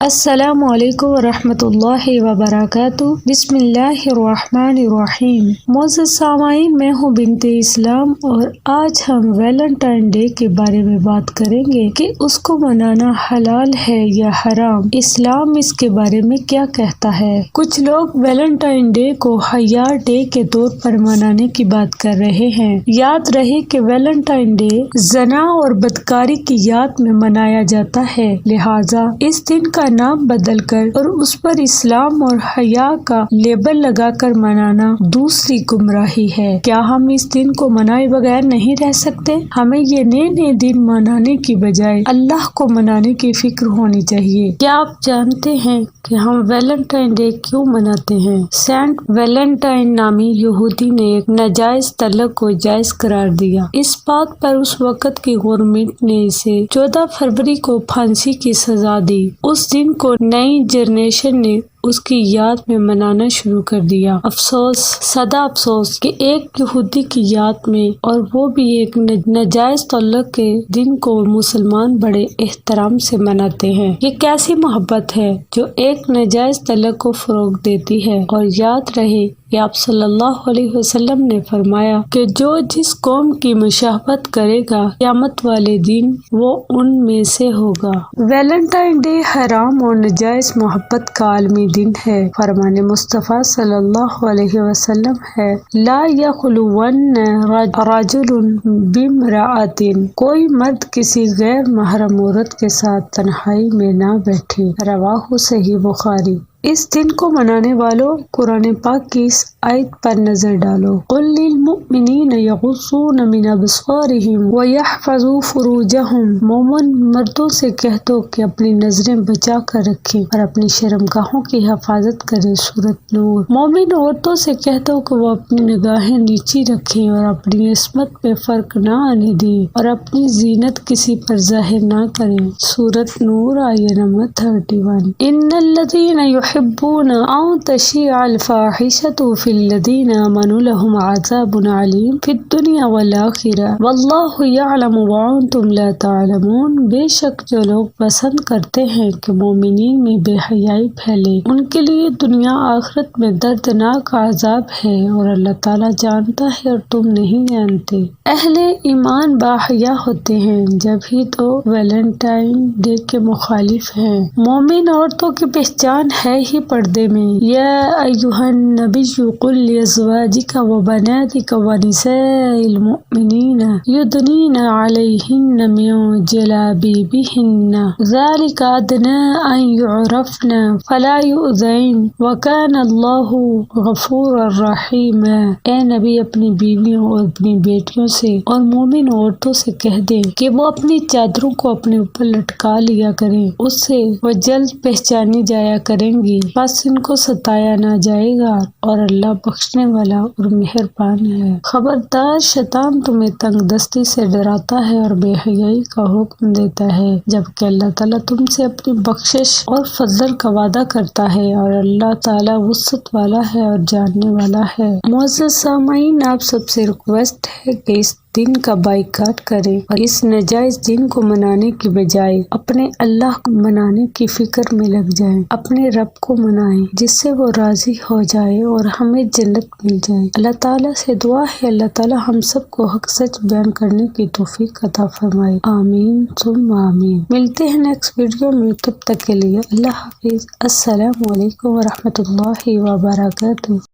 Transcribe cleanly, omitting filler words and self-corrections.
السلام علیکم ورحمۃ اللہ وبرکاتہ۔ بسم اللہ الرحمن الرحیم۔ معزز سامعین، میں ہوں بنت اسلام اور آج ہم ویلنٹائن ڈے کے بارے میں بات کریں گے کہ اس کو منانا حلال ہے یا حرام، اسلام اس کے بارے میں کیا کہتا ہے۔ کچھ لوگ ویلنٹائن ڈے کو حیا ڈے کے طور پر منانے کی بات کر رہے ہیں۔ یاد رہے کہ ویلنٹائن ڈے زنا اور بدکاری کی یاد میں منایا جاتا ہے، لہٰذا اس دن کا نام بدل کر اور اس پر اسلام اور حیا کا لیبل لگا کر منانا دوسری گمراہی ہے۔ کیا ہم اس دن کو منائے بغیر نہیں رہ سکتے؟ ہمیں یہ نئے دن منانے کی بجائے اللہ کو منانے کی فکر ہونی چاہیے۔ کیا آپ جانتے ہیں کہ ہم ویلنٹائن ڈے کیوں مناتے ہیں؟ سینٹ ویلنٹائن نامی یہودی نے ایک ناجائز طلاق کو جائز قرار دیا۔ اس بات پر اس وقت کی گورنمنٹ نے اسے 14 فروری کو پھانسی کی سزا دی۔ اس دن کو نئی جنریشن نے اس کی یاد میں منانا شروع کر دیا۔ افسوس، سدا افسوس کہ ایک یہودی کی یاد میں، اور وہ بھی ایک ناجائز طلاق کے دن کو مسلمان بڑے احترام سے مناتے ہیں۔ یہ کیسی محبت ہے جو ایک ناجائز طلاق کو فروغ دیتی ہے؟ اور یاد رہے کہ آپ صلی اللہ علیہ وسلم نے فرمایا کہ جو جس قوم کی مشابہت کرے گا قیامت والے دن وہ ان میں سے ہوگا۔ ویلنٹائن ڈے حرام اور ناجائز محبت کا عالمی دن ہے۔ فرمان مصطفیٰ صلی اللہ علیہ وسلم ہے، لا یخلون رجل بامرأۃ، کوئی مرد کسی غیر محرم عورت کے ساتھ تنہائی میں نہ بیٹھے۔ رواہ صحیح بخاری۔ اس دن کو منانے والوں، قرآن پاک کی اس آیت پر نظر ڈالو، قل للمؤمنین یغضوا من ابصارهم ویحفظوا فروجهم۔ مومن مردوں سے کہہ دو کہ اپنی نظریں بچا کر رکھیں اور اپنی شرمگاہوں کی حفاظت کریں۔ سورۃ نور۔ مومن عورتوں سے کہہ دو کہ وہ اپنی نگاہیں نیچی رکھیں اور اپنی عصمت میں فرق نہ آنے دیں اور اپنی زینت کسی پر ظاہر نہ کریں۔ سورۃ نور آیہ نمبر 31۔ ان الذین يحبون ان تشیع الفاحشۃ فی الذین آمنوا لهم عذاب علیم فی الدنیا والآخرہ واللہ یعلم وانتم لا تعلمون۔ بے شک جو لوگ پسند کرتے ہیں کہ مومنین میں بے حیائی پھیلے، ان کے لیے دنیا آخرت میں دردناک عذاب ہے اور اللہ تعالیٰ جانتا ہے اور تم نہیں جانتے۔ اہل ایمان باحیا ہوتے ہیں، جب ہی تو ویلنٹائن ڈے کے مخالف ہیں۔ مومن عورتوں کی پہچان ہے ہی پردے میں۔ یا ایھا النبی قل لازواجک وبناتک ونساء المؤمنین یدنین علیہن من جلابیبہن ذلک ادنی ان یعرفن فلا یؤذین وکان اللہ غفورا رحیما۔ اے نبی، اپنی بیویوں اور اپنی بیٹیوں سے اور مومن عورتوں سے کہہ دیں کہ وہ اپنی چادروں کو اپنے اوپر لٹکا لیا کریں، اس سے وہ جلد پہچانی جایا کریں گی، بس ان کو ستایا نہ جائے گا اور اللہ بخشنے والا اور مہربان ہے۔ خبردار، شیطان تمہیں تنگ دستی سے ڈراتا ہے اور بے حیائی کا حکم دیتا ہے، جبکہ اللہ تعالیٰ تم سے اپنی بخشش اور فضل کا وعدہ کرتا ہے اور اللہ تعالیٰ وسعت والا ہے اور جاننے والا ہے۔ معزز سامعین، آپ سب سے ریکویسٹ ہے کہ اس دن کا بائیکاٹ کریں اور اس ناجائز دن کو منانے کی بجائے اپنے اللہ کو منانے کی فکر میں لگ جائیں، اپنے رب کو منائیں جس سے وہ راضی ہو جائے اور ہمیں جنت مل جائے۔ اللہ تعالیٰ سے دعا ہے اللہ تعالیٰ ہم سب کو حق سچ بیان کرنے کی توفیق عطا فرمائے۔ آمین ثم آمین۔ ملتے ہیں نیکسٹ ویڈیو میں، تب تک کے لیے اللہ حافظ۔ السلام علیکم ورحمۃ اللہ وبرکاتہ۔